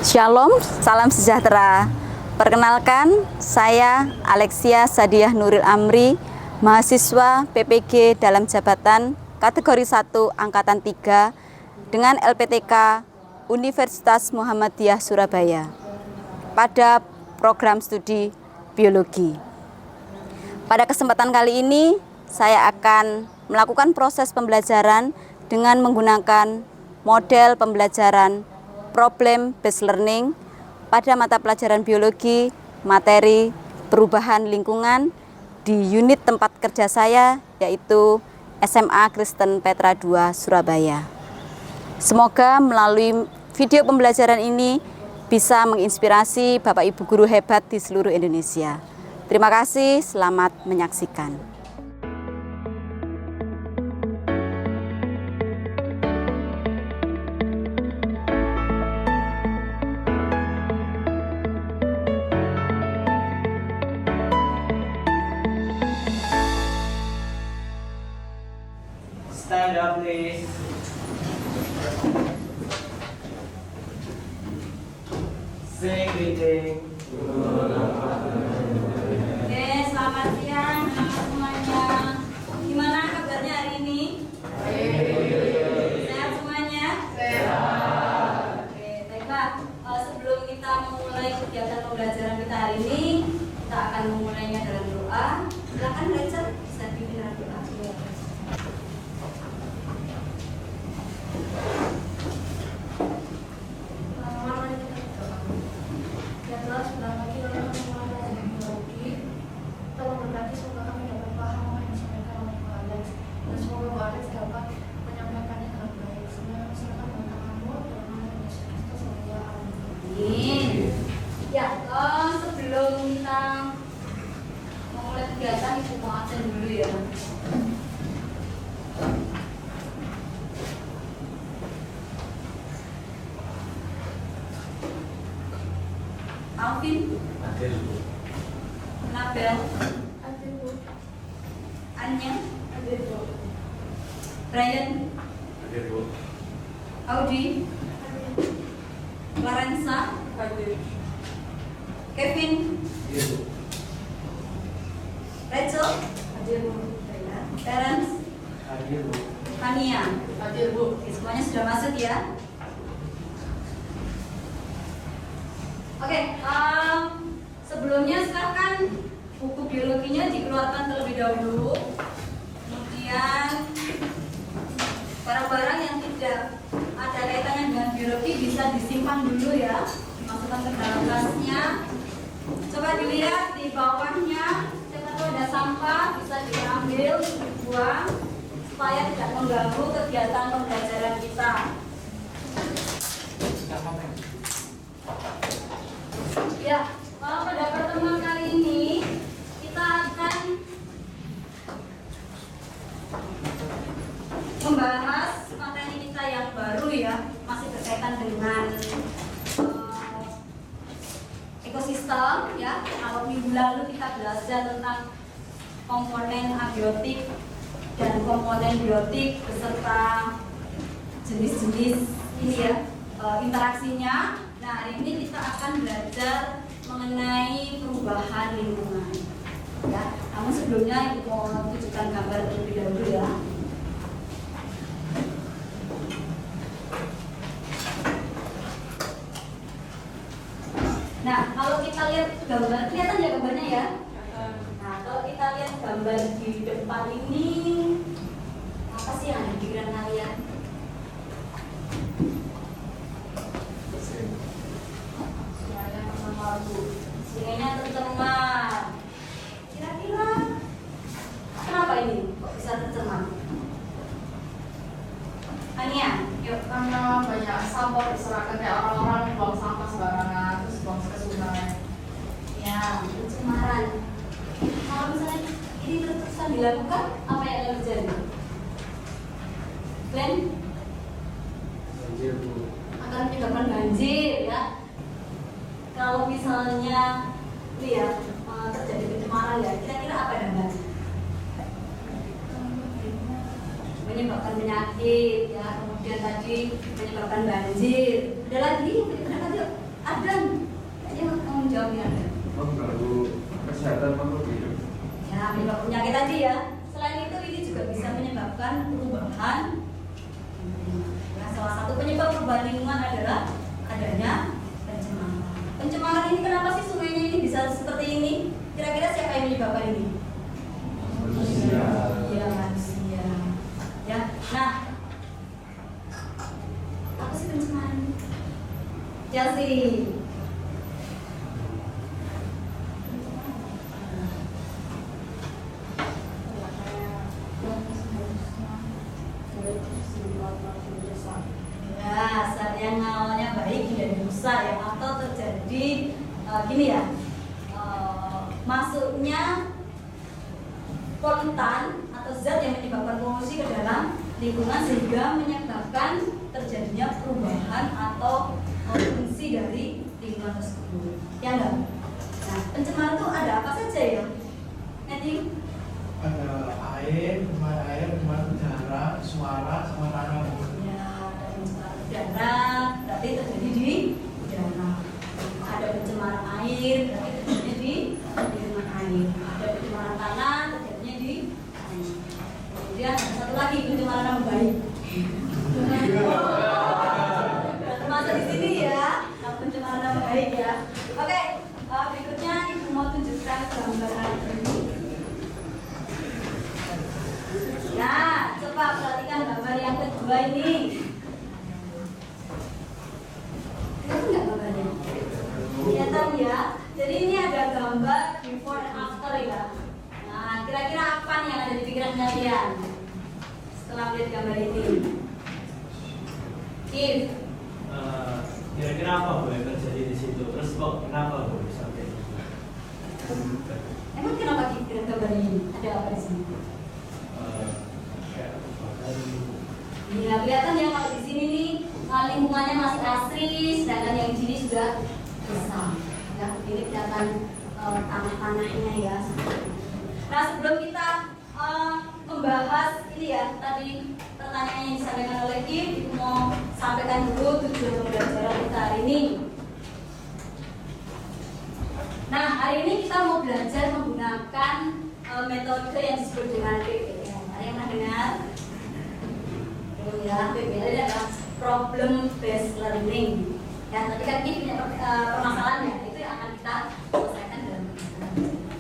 Shalom, salam sejahtera. Perkenalkan, saya Alexia Sadiah Nuril Amri, mahasiswa PPG dalam jabatan kategori 1 Angkatan 3 dengan LPTK Universitas Muhammadiyah Surabaya pada program studi biologi. Pada kesempatan kali ini, saya akan melakukan proses pembelajaran dengan menggunakan model pembelajaran problem based learning pada mata pelajaran biologi, materi perubahan lingkungan di unit tempat kerja saya, yaitu SMA Kristen Petra II Surabaya. Semoga melalui video pembelajaran ini bisa menginspirasi Bapak Ibu guru hebat di seluruh Indonesia. Terima kasih, selamat menyaksikan. Stand up, please. Sing greeting. Oke, selamat siang semuanya. Gimana kabarnya hari ini? Sehat semuanya? Sehat. Oke, baiklah. Sebelum kita memulai kegiatan pembelajaran kita hari ini, kita akan memulainya dengan doa. Silakan Rachel, bisa dipimpin dengan doa. Sebelum kita memulai kegiatan, Ibu mau absen dulu ya. Alvin, Hadir, Bu. Nabel, Hadir, Bu. Anya, Hadir, Bu. Brian, Hadir, Bu. Audi, Hadir. Lorenza, Hadir. Kevin, Hadir, Bu. Rachel, Hadir, Bu. Terence, Hadir, Bu. Tania. Hadir, Bu. Oke, semuanya sudah masuk ya. Oke, sebelumnya silakan buku biologinya dikeluarkan terlebih dahulu. Kemudian barang-barang yang tidak ada kaitannya dengan biologi bisa disimpan dulu ya, dimasukkan ke dalam tasnya. Coba dilihat di bawahnya, siapa tahu ada sampah, bisa diambil, dibuang supaya tidak mengganggu kegiatan pembelajaran kita. Ya, pada pertemuan kali ini kita akan membahas materi kita yang baru ya, masih berkaitan dengan ekosistem ya. Kalau minggu lalu kita belajar tentang komponen abiotik dan komponen biotik beserta jenis-jenis ini ya, interaksinya. Nah, hari ini kita akan belajar mengenai perubahan lingkungan ya. Namun sebelumnya Ibu mau tunjukkan gambar terlebih dahulu ya. Nah, kalau kita lihat gambar, kelihatan ya gambarnya ya? Nah, kalau kita lihat gambar di depan ini, apa sih yang ada di pikiran kalian? Sungainya tercemar. Kira-kira kenapa ini kok bisa tercemar? Ania, yuk. Karena banyak sampah berserakan, kayak orang-orang buang sampah sembarangan terus buang ke sungai. Ya, pencemaran. Kalau misalnya ini terus-terusan dilakukan, apa yang akan terjadi? Glenn? Hadir, Bu. Akan menyebabkan banjir ya. Kalau misalnya lihat terjadi pencemaran ya, kira-kira apa dampaknya? Menyebabkan penyakit ya, kemudian tadi menyebabkan banjir. Ada lagi yang kita dapat yuk? Dan dia tanggung jawabnya ada. Mengganggu kesehatan makhluk hidup. Ya, menyebabkan penyakit tadi ya. Selain itu, ini juga bisa menyebabkan perubahan. Nah, salah satu penyebab perubahan lingkungan adalah adanya pencemaran. Pencemaran ini kenapa sih sungainya ini bisa seperti ini? Kira-kira siapa yang menyebabkan ini? Manusia. Ya, manusia. Ya, nah, apa sih pencemaran? Chelsea. Ya, saat yang awalnya baik menjadi rusak ya, atau terjadi gini ya, masuknya polutan atau zat yang menyebabkan polusi ke dalam lingkungan sehingga menyebabkan terjadinya perubahan atau fungsi dari lingkungan tersebut. Ya enggak? Nah, pencemaran itu ada apa saja ya? Nanti Ada air, pencemaran udara, suara, sama tanah. ya, ada pencemaran udara, berarti terjadi di udara. Ada pencemaran air, berarti terjadinya di lingkungan air. Ada pencemaran tanah, terjadinya di air. Kemudian ada satu lagi pencemaran nama baik. Termasuk di sini ya, pencemaran nama baik ya. Oke, berikutnya ibu mau tunjukkan gambaran ini. Nah, coba perhatikan gambar yang kedua ini. Kelihatan nggak gambarnya? Kelihatan ya. Jadi ini ada gambar before and after ya. Nah, kira-kira apa nih yang ada di pikiran kalian setelah melihat gambar ini? If Kira-kira apa Bu yang terjadi di situ? Terus kok kenapa Bu sampai itu? emang kenapa pikiran gambar ini? Ada apa di sini? Kayak kebakaran gitu. Iya, kelihatan ya kalau di sini nih lingkungannya masih asri, sedangkan yang di sini sudah besar. Ya, ini kelihatan tanah-tanahnya ya. Nah, sebelum kita membahas ini ya, tadi pertanyaan yang disampaikan oleh Kim, mau sampaikan dulu tujuan pembelajaran kita hari ini. Nah, hari ini kita mau belajar menggunakan metode yang disebut dengan PBL. Ada yang pernah dengar? Ya, PBL ini adalah problem based learning. Ya, tadi kan ini punya permasalahan ya, itu yang akan kita selesaikan dalam pembelajaran.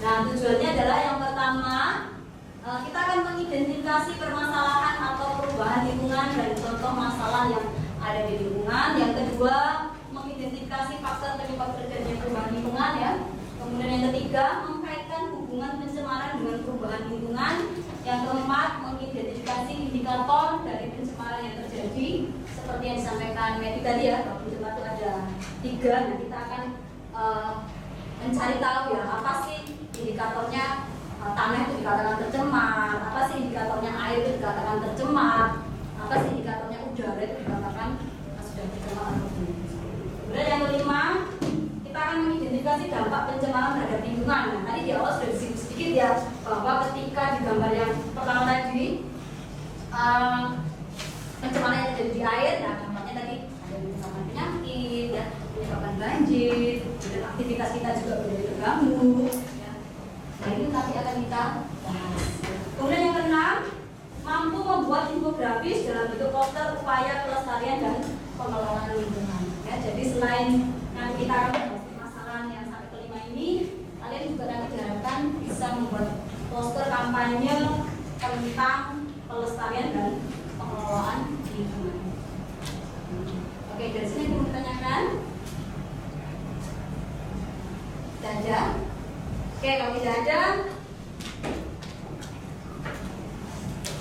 Nah, tujuannya adalah yang pertama, kita akan mengidentifikasi permasalahan atau perubahan lingkungan dan contoh masalah yang ada di lingkungan. Yang kedua, mengidentifikasi faktor penyebab terjadinya perubahan lingkungan ya. Kemudian yang ketiga, mengkaitkan hubungan pencemaran dengan perubahan lingkungan. Yang keempat, mengidentifikasi indikator dari pencemaran yang terjadi seperti yang disampaikan Medi tadi ya, kalau pencemar itu ada 3. Nah, kita akan mencari tahu ya, apa sih indikatornya tanah itu dikatakan tercemar, apa sih indikatornya air itu dikatakan tercemar, apa sih indikatornya udara itu dikatakan sudah tercemar atau belum. Kemudian yang kelima, kita akan mengidentifikasi dampak pencemaran terhadap lingkungan. Nah, tadi di awal sudah disinggung sedikit ya, bahwa ketika di gambar yang pertama tadi pencemaran yang terjadi di air, nah dampaknya tadi ada menyebabkan penyakit, ya, menyebabkan banjir, dan aktivitas kita juga menjadi terganggu. Ya. Nah, ini nanti akan kita bahas. Kemudian yang keenam, mampu membuat infografis dalam bentuk poster upaya pelestarian dan pengelolaan lingkungan. Ya, jadi selain nanti kita akan membahas permasalahan yang sampai kelima ini, kalian juga nanti diharapkan bisa membuat poster kampanye tentang pelestarian dan pengelolaan lingkungan. Oke, dari sini aku mau tanyakan. Tidak ada? Oke, kalau tidak ada,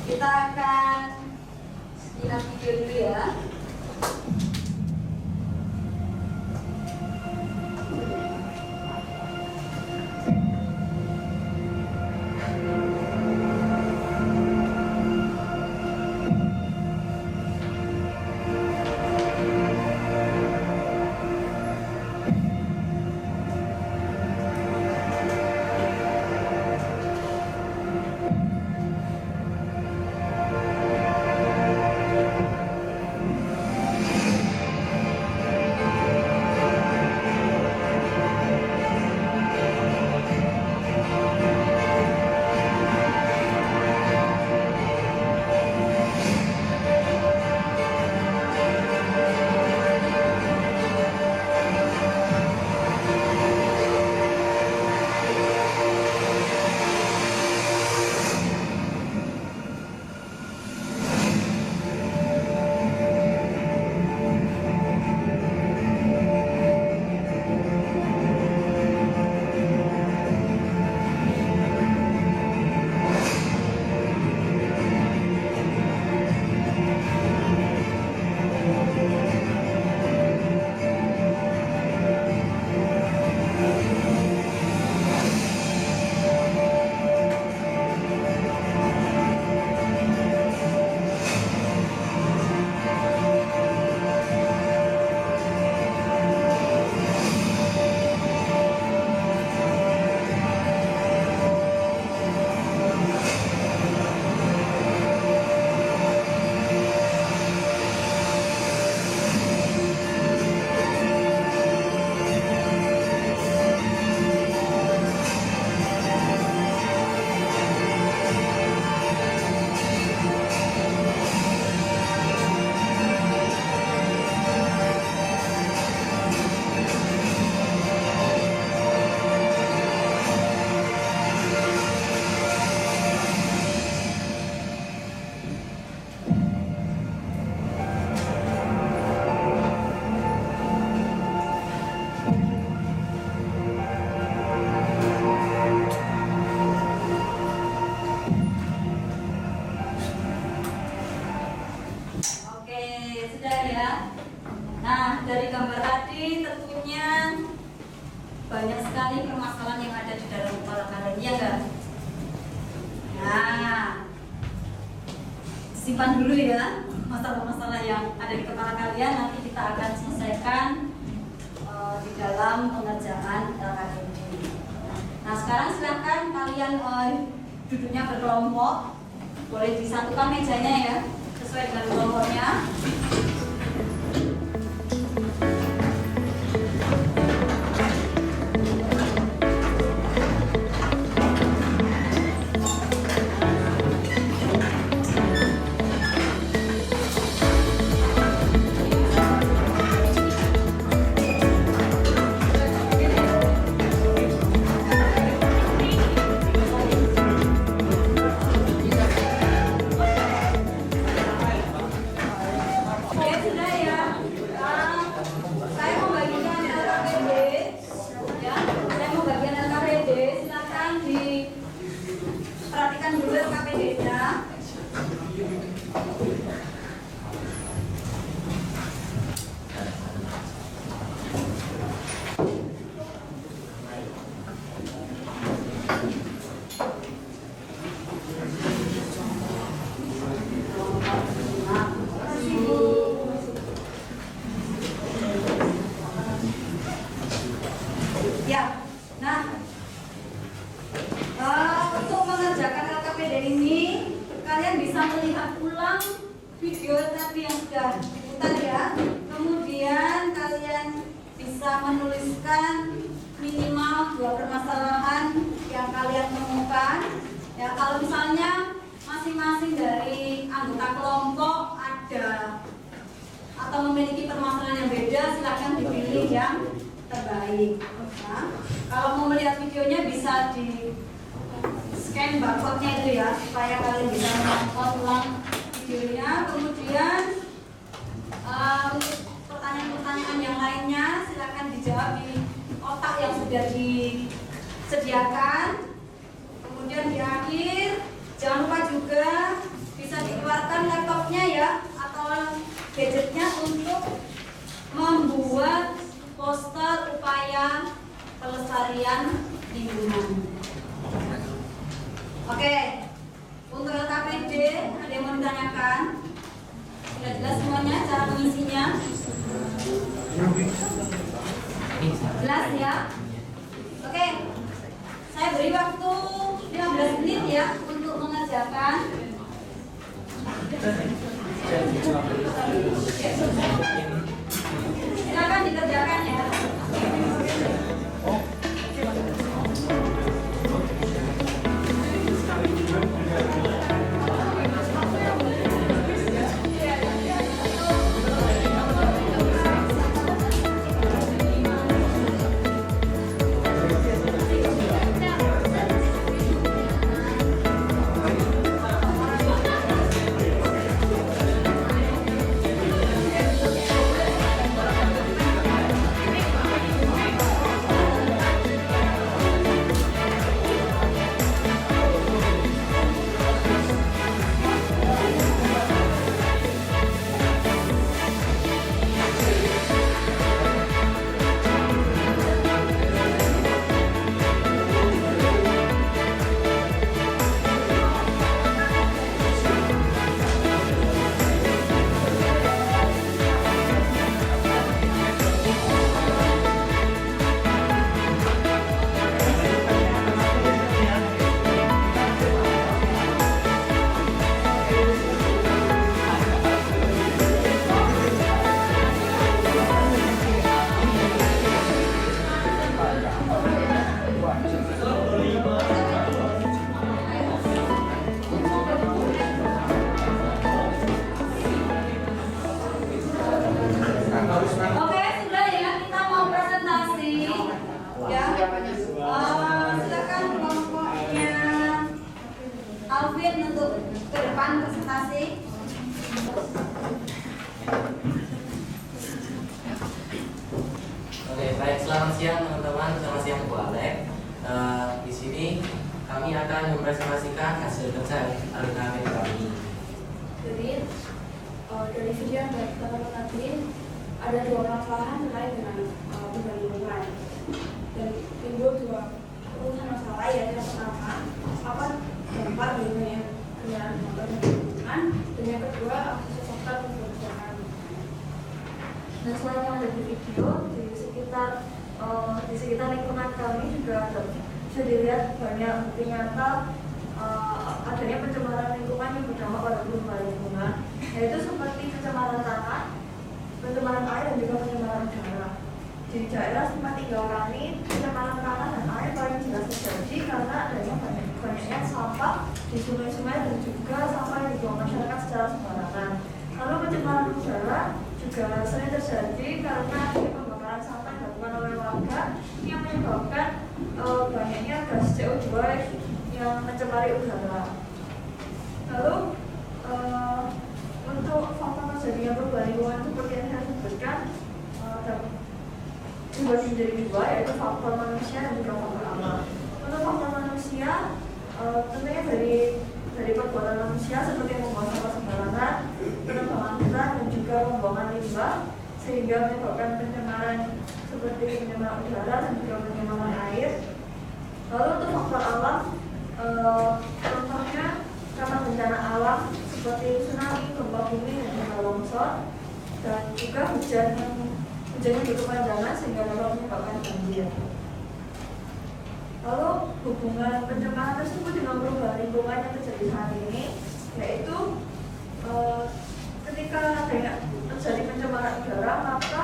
kita akan lihat video dulu ya. gambar tadi tentunya banyak sekali permasalahan yang ada di dalam kepala kalian, ya enggak? Nah, simpan dulu ya masalah-masalah yang ada di kepala kalian, nanti kita akan selesaikan di dalam pengerjaan LKPD. Nah, sekarang silahkan kalian duduknya berkelompok, boleh disatukan mejanya ya, sesuai dengan kelompoknya. Oke, sudah ya. Saya mau bagikan LKPD, ya. Saya mau bagian LKPD. Silakan diperhatikan dulu LKPD-nya. Ya, nah untuk mengerjakan LKPD ini kalian bisa melihat ulang video tadi yang sudah diputar ya. Kemudian kalian bisa menuliskan minimal 2 permasalahan yang kalian temukan. Ya, kalau misalnya masing-masing dari anggota kelompok ada atau memiliki permasalahan yang beda, silakan dipilih yang terbaik. Nah, kalau mau melihat videonya bisa di scan barcode-nya itu ya, supaya kalian bisa menonton ulang videonya. Kemudian untuk pertanyaan-pertanyaan yang lainnya silakan dijawab di kotak yang sudah disediakan. Kemudian di akhir jangan lupa juga bisa dikeluarkan laptopnya ya, atau gadgetnya untuk membuat poster upaya pelestarian lingkungan. Oke, untuk LKPD ada yang mau ditanyakan? Sudah jelas semuanya cara mengisinya? Jelas ya? Oke, saya beri waktu 15 menit ya untuk mengerjakan. Silakan dikerjakan ya. Oke, sudah ya, kita mau presentasi ya. Silakan kelompoknya Alvin untuk ke depan presentasi. Oke, baik, selamat siang teman-teman, selamat siang Bu Alek. Di sini kami akan mempresentasikan hasil kerja LKPD kami. Jadi dari video yang kita tadi ada dua permasalahan terkait dengan perubahan lingkungan dan timbul dua urusan masalah, yaitu yang pertama apa dampak dari kendaraan motor dan lingkungan, dan yang kedua akses faktor kebijakan. Dan selain yang ada di video, di sekitar lingkungan kami juga bisa dilihat banyak bukti nyata adanya pencemaran lingkungan yang berdampak pada perubahan lingkungan, yaitu seperti pencemaran tanah, pencemaran air, dan juga pencemaran udara. Di daerah tempat tinggal kami, pencemaran tanah dan air paling jelas terjadi karena adanya banyaknya sampah di sungai-sungai dan juga sampah yang dibuang masyarakat secara sembarangan. Lalu pencemaran udara juga sering terjadi karena adanya pembakaran sampah yang dilakukan oleh warga yang menyebabkan banyaknya gas CO2 yang mencemari udara. Lalu untuk faktor terjadinya perubahan lingkungan seperti yang saya sebutkan dibagi menjadi dua, yaitu faktor manusia dan juga faktor alam. Untuk faktor manusia tentunya dari perbuatan manusia seperti membuang sampah sembarangan, penebangan hutan, dan juga pembuangan limbah sehingga menyebabkan pencemaran seperti pencemaran udara dan juga pencemaran air. Lalu untuk faktor alam, contohnya karena bencana alam seperti tsunami, gempa bumi, dan juga longsor, dan juga hujannya berkepanjangan sehingga dapat menyebabkan banjir. Lalu hubungan pencemaran tersebut dengan perubahan lingkungan yang terjadi saat ini, yaitu ketika terjadi pencemaran udara, maka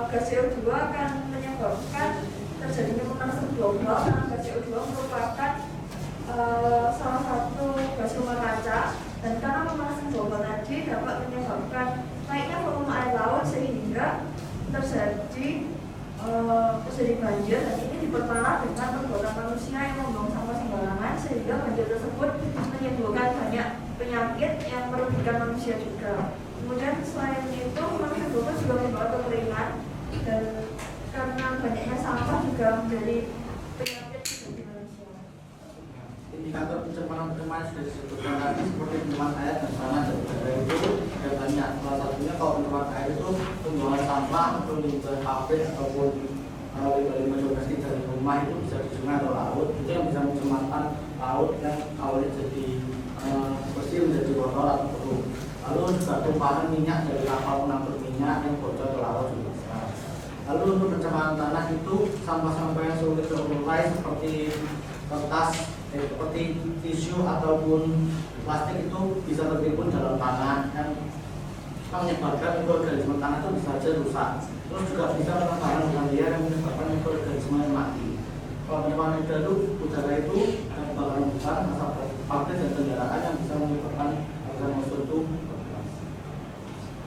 gas CO2 akan menyebabkan terjadinya pemanasan global, karena gas CO2 merupakan salah satu gas rumah kaca, dan karena pemanasan global tadi dapat menyebabkan naiknya volume air laut sehingga terjadi banjir, dan ini diperparah dengan perbuatan manusia yang membuang sampah sembarangan sehingga banjir tersebut menimbulkan banyak penyakit yang merugikan manusia juga. Kemudian selain itu, pemanasan global juga membawa kekeringan, dan karena banyaknya sampah juga menjadi penyakit bagi manusia. Indikator pencemaran sudah disebutkan tadi seperti pencemaran air dan tanah dan udara itu ada banyak. Salah satunya kalau pencemaran air itu pembuangan sampah atau limbah pabrik ataupun limbah domestik dari rumah itu bisa di sungai atau laut, itu yang bisa mencemarkan laut yang awalnya jadi bersih menjadi kotor atau keruh. Lalu juga tumpahan minyak dari kapal pengangkut minyak yang bocor ke laut juga bisa. Lalu untuk pencemaran tanah itu sampah-sampah yang sulit terurai seperti kertas, seperti tisu ataupun plastik itu bisa tertimbun dalam tanah dan menyebabkan mikroorganisme tanah itu bisa saja rusak. Terus juga bisa penebangan hutan liar yang menyebabkan mikroorganisme yang mati. Kalau pencemaran udara itu pembakaran hutan, asap pabrik dan kendaraan yang bisa menyebabkan organisme itu.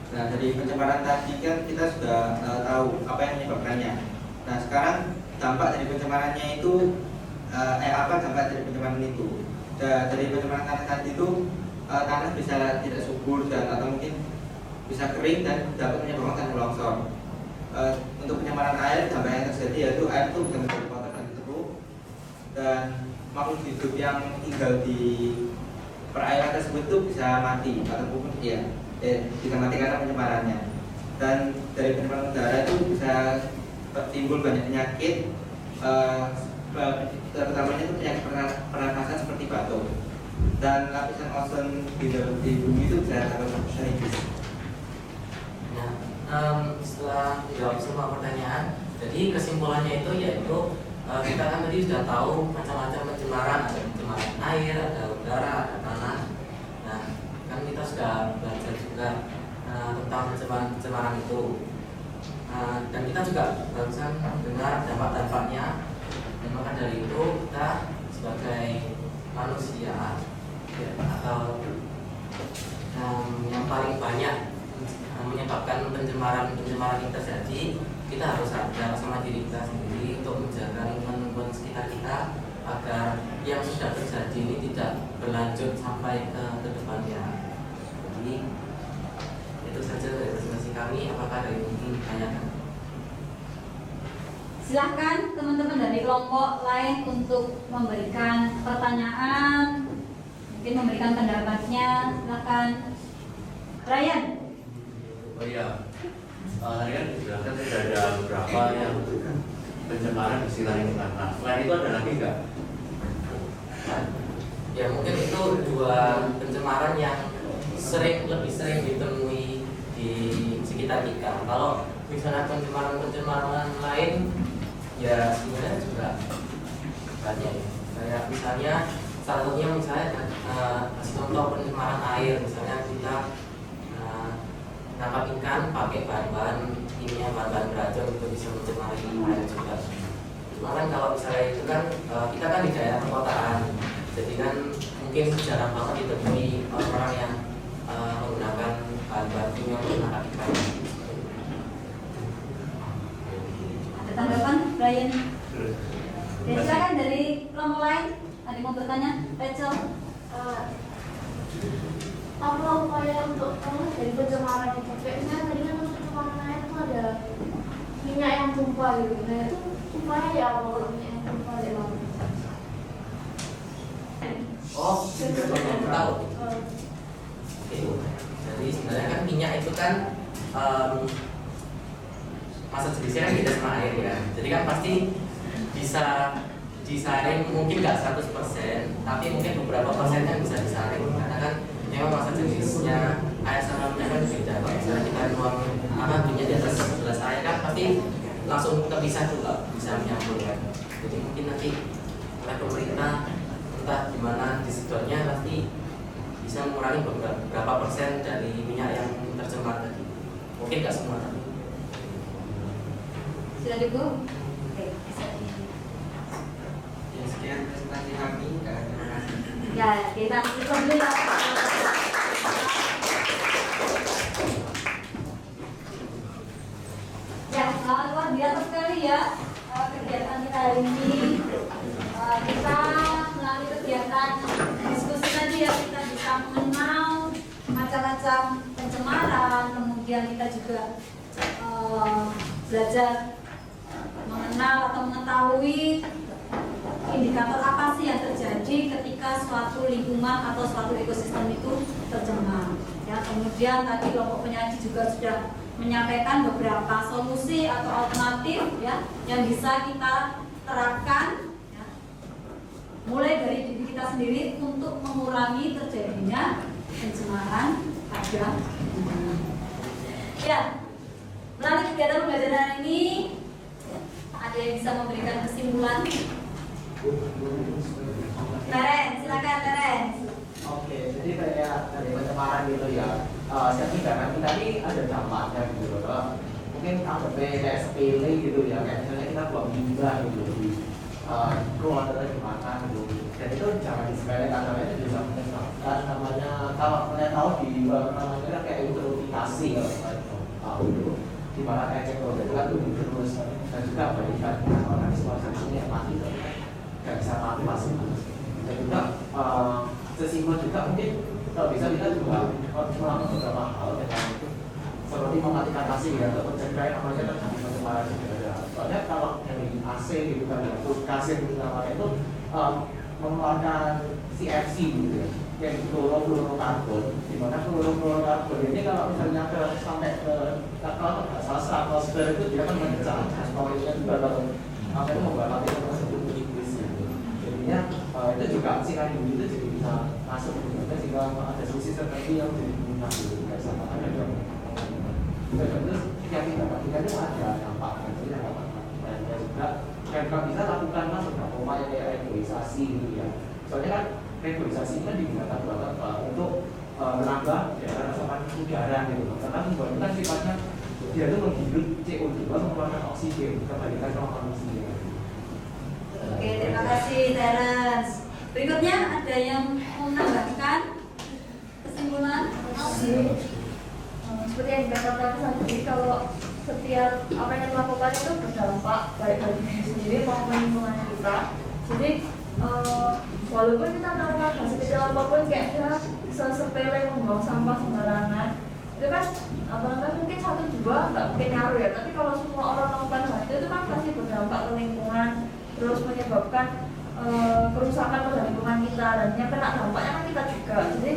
Nah, dari pencemaran tadi kan kita sudah tahu apa yang menyebabkannya. Nah, sekarang dampak dari pencemarannya itu apa dampak dari pencemaran itu? Dari pencemaran tanah tadi itu tanah bisa tidak subur dan atau mungkin bisa kering dan dapat menyebabkan tanah longsor. Untuk pencemaran air, dampak yang terjadi yaitu air itu bisa menjadi kotor dan keruh, dan makhluk hidup yang tinggal di perairan tersebut itu bisa mati ataupun bisa mati karena pencemarannya. Dan dari pencemaran udara itu bisa timbul banyak penyakit, terutamanya itu penyakit pernafasan seperti batuk, dan lapisan ozon di bumi itu bisa terkikis. Nah, setelah dijawab semua pertanyaan, jadi kesimpulannya itu yaitu kita kan tadi sudah tahu macam-macam pencemaran, ada pencemaran air, ada udara, ada tanah. Nah, kan kita sudah belajar juga tentang pencemaran itu. Dan kita juga barusan dengar dampak-dampaknya. Dan maka dari itu kita sebagai manusia atau yang paling banyak menyebabkan pencemaran yang terjadi, kita harus sadar sama diri kita sendiri untuk menjaga lingkungan sekitar kita agar yang sudah terjadi ini tidak berlanjut sampai ke depannya. Jadi itu saja dari presentasi kami. Apakah ada yang ingin ditanyakan? Silahkan teman-teman dari kelompok lain untuk memberikan pertanyaan, mungkin memberikan pendapatnya. Silahkan Ryan. Oh iya, Tadi kan dijelaskan sudah ada beberapa yang pencemaran di silang lingkungan. Nah, selain itu ada lagi nggak? Ya mungkin itu dua pencemaran yang lebih sering ditemui di sekitar kita. Kalau misalnya pencemaran lain ya sebenarnya juga banyak ya. Kayak misalnya salah satunya misalnya kasih contoh pencemaran air, misalnya kita nangkap ikan pakai bahan-bahan kimia, bahan-bahan beracun itu bisa mencemari air juga. Cuma kan kalau misalnya itu kan kita kan di daerah perkotaan, jadi kan mungkin jarang banget ditemui orang-orang yang menggunakan bahan-bahan kimia untuk menangkap ikan. Ada tanggapan, Brian? Ya, silakan dari kelompok lain. Ada yang mau bertanya? Rachel? Apa upaya untuk dari pencemaran itu? Misalnya tadi kan untuk pencemaran air itu ada minyak yang tumpah gitu. Nah itu upaya ya apa kalau minyak yang tumpah di laut? Oh, belum tahu. Oke. Jadi sebenarnya kan minyak itu kan masa jenisnya kan beda sama air ya. Jadi kan pasti bisa disaring, mungkin nggak 100%, tapi mungkin beberapa persen yang bisa disaring karena kan memang masa jenisnya air sama minyak kan beda. Kalau misalnya kita nuang minyak di atas gelas air kan pasti langsung terpisah juga, bisa menyambung kan. Jadi mungkin nanti oleh pemerintah entah gimana disedotnya pasti bisa mengurangi beberapa persen dari minyak yang tercemar tadi. Mungkin nggak semua tapi. Sudah cukup? Oke, bisa di... Ya, sekian presentasi kami. Terima kasih. Ya, kita cukup dulu ya. Ya, luar biasa sekali ya kegiatan kita hari ini. Kita melalui kegiatan diskusi tadi ya, kita bisa mengenal macam-macam pencemaran, kemudian kita juga belajar mengenal atau mengetahui indikator apa sih yang terjadi ketika suatu lingkungan atau suatu ekosistem itu tercemar. Ya, kemudian tadi kelompok penyaji juga sudah menyampaikan beberapa solusi atau alternatif ya yang bisa kita terapkan ya, mulai dari diri kita sendiri untuk mengurangi terjadinya pencemaran pada lingkungan. Ya, melalui kegiatan pembelajaran ini ada yang bisa memberikan kesimpulan? Terence, silakan Terence. Oke, jadi kayak dari pencemaran gitu ya. Setidaknya kita ini ada dampaknya gitu loh. Mungkin anggapnya kayak sepele gitu ya. Kayak misalnya kita buang limbah gitu di ruang atau di mana gitu. Dan itu jangan disepelekan, karena itu bisa menyebabkan namanya, kalau kalian tahu di namanya kayak eutrofikasi kalau kalian tahu itu. Di mana kayak cekol itu kan tumbuh terus dan juga berikan organisme yang mati nggak bisa mati masih. Dan juga sesimpel juga mungkin kalau bisa kita juga melakukan beberapa hal dengan itu seperti mematikan AC ya untuk mencegah namanya terjadi pencemaran udara. Soalnya kalau dari AC gitu kan untuk kasir namanya itu mengeluarkan CFC gitu ya, yang klorofluorokarbon, di mana klorofluorokarbon ini kalau misalnya sampai ke kalau nggak salah stratosfer itu dia kan memecah atmosfer itu apa itu membabat itu tersebut Inggris gitu. Jadinya itu juga sinar UV itu jadi bisa masuk juga sehingga ada sisi tertentu yang jadi minat gitu kayak sama ada yang terus yang tidak matikan itu ada dampaknya jadi ada dan juga yang kita bisa lakukan beberapa upaya kayak regulasi gitu ya. Soalnya kan regulasi kan digunakan buat apa? Untuk menambah asupan udara gitu. Karena itu kan sifatnya dia itu menghirup CO2 mengeluarkan oksigen kembalikan ke manusia. Oke, terima kasih Terence. Berikutnya ada yang mau menambahkan kesimpulan? Seperti yang dikatakan tadi, kalau setiap apa yang dilakukan itu berdampak baik bagi diri sendiri maupun lingkungan kita. Jadi walaupun kita melakukan hal sekecil apapun kayak sesepele membuang sampah sembarangan, itu kan mungkin 1-2 nggak mungkin ngaruh ya. Tapi kalau semua orang melakukan hal itu kan pasti berdampak ke lingkungan, terus menyebabkan kerusakan pada lingkungan kita dan yang kena dampaknya kan kita juga. Jadi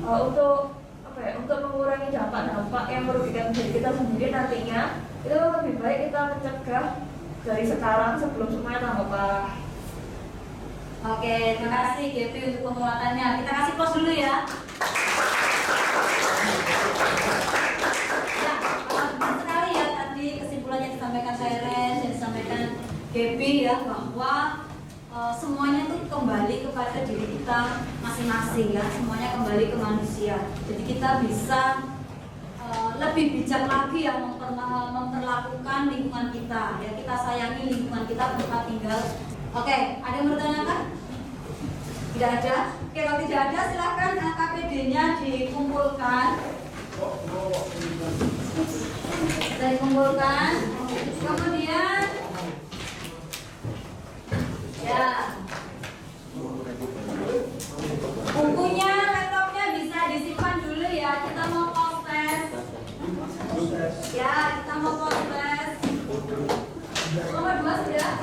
untuk ya, untuk mengurangi dampak-dampak yang merugikan diri kita sendiri nantinya, itu lebih baik kita mencegah dari sekarang sebelum semuanya tambah parah. Oke, terima kasih Gaby untuk penguatannya. Kita kasih pos dulu ya. Ya, benar sekali ya tadi kesimpulannya disampaikan Teren dan disampaikan Gaby ya, bahwa semuanya tuh kembali kepada diri kita masing-masing ya, semuanya kembali ke manusia. Jadi kita bisa lebih bijak lagi ya memperlakukan lingkungan kita ya, kita sayangi lingkungan kita tempat tinggal. Oke, ada yang bertanyakan? Tidak ada? Oke, kalau tidak ada silakan KPD-nya dikumpulkan. Dikumpulkan. Kemudian ya, bukunya, laptopnya bisa disimpan dulu ya. Kita mau post test. Ya, kita mau post test. Nomor 2 sudah.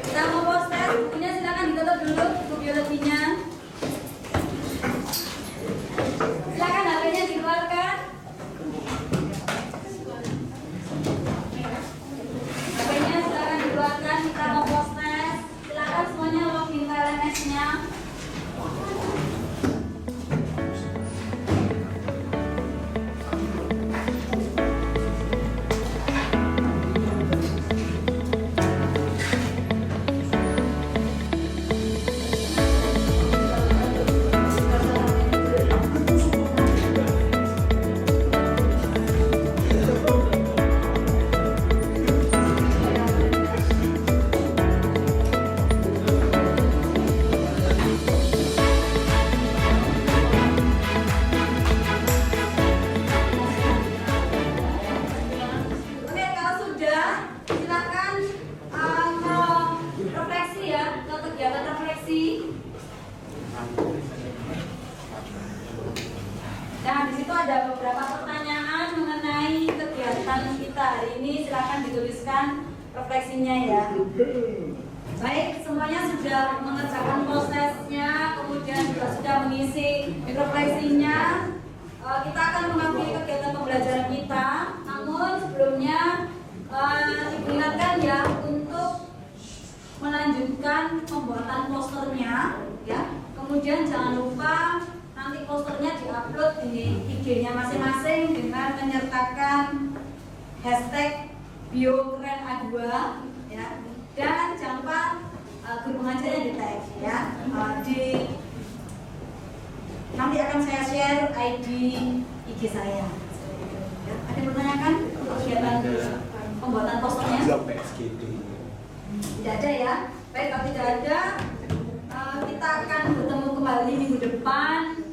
Kita mau post test. Bukunya silakan ditutup dulu. Buku biologinya. Silakan HP-nya dikeluarkan. HP-nya silakan dikeluarkan. Kita mau post test. Silakan semuanya login ke LMS-nya. Oke, kalau sudah, silakan mau refleksi ya, ke kegiatan refleksi. Nah, di situ ada beberapa pertanyaan mengenai kegiatan kita hari ini. Silakan dituliskan refleksinya ya. Baik, semuanya sudah mengerjakan prosesnya, kemudian juga sudah mengisi refleksinya. Kita akan mengakhiri kegiatan pembelajaran kita. Namun sebelumnya diingatkan ya untuk melanjutkan pembuatan posternya ya. Kemudian jangan lupa nanti posternya diupload di IG-nya masing-masing dengan menyertakan hashtag #BioKerenA2 ya. Dan jangan lupa guru pengajarnya di tag ya. Nanti akan saya share ID IG saya. Ya, ada yang bertanyakan untuk kegiatan pembuatan posternya? Tidak ada ya. Baik, kalau tidak ada, kita akan bertemu kembali minggu depan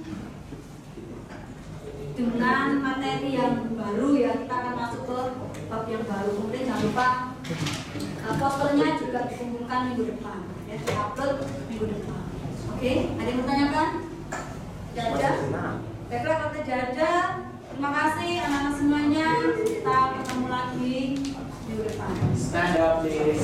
dengan materi yang baru ya. Kita akan masuk ke bab yang baru. Kemudian jangan lupa posternya juga dikumpulkan minggu depan ya, diupload minggu depan. Oke, ada yang bertanyakan? Tidak ada? Baiklah, kalau tidak ada, terima kasih anak-anak semuanya. Kita ketemu lagi minggu depan. Stand up please.